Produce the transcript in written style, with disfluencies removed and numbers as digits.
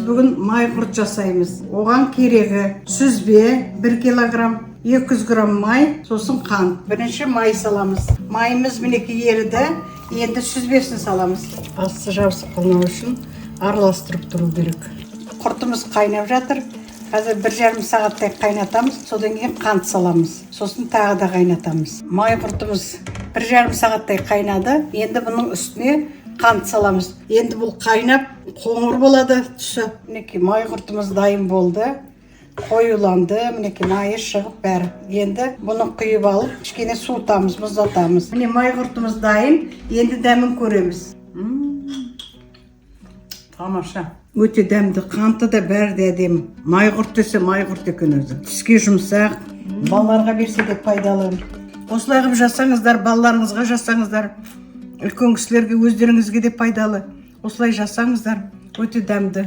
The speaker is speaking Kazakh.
бүгін майғұрт жасаймыз. Оған керегі сүзбе 1 килограмм, 200 грамм май, сосын қант. Бірінші май саламыз. Майымыз мінекей еріді, енді сүзбесін саламыз. Асты жабысып қалмау үшін араластырып тұру керек. Құртымыз қайнап жатыр. Қазір 1,5 сағаттай қайнатамыз, содан кейін қант саламыз. Сосын тағы да қайнатамыз. Май құртымыз 1,5 сағаттай қайнады. Енді бұның үстіне қант саламыз. Енді бұл қайнап, қоңыр болады түсі. Мінекей май құртымыз дайын болды. Қоюланды, мінекей майы шығып бәрі. Енді бұны құйып алып, кішкене суытамыз, мұздатамыз. Міне май құртымыз дайын. Енді дәмін көреміз. Тамаша. Өте дәмді, қанты да бәрі де әдемі. Майғұрт десе майғұрт екен өзі. Тіске жұмсақ, балаларға берсе де пайдалы. Осылай қылып жасаңыздар, балаларыңызға жасаңыздар. Үлкен кісілерге, өздеріңізге де пайдалы. Осылай жасаңыздар, өте дәмді.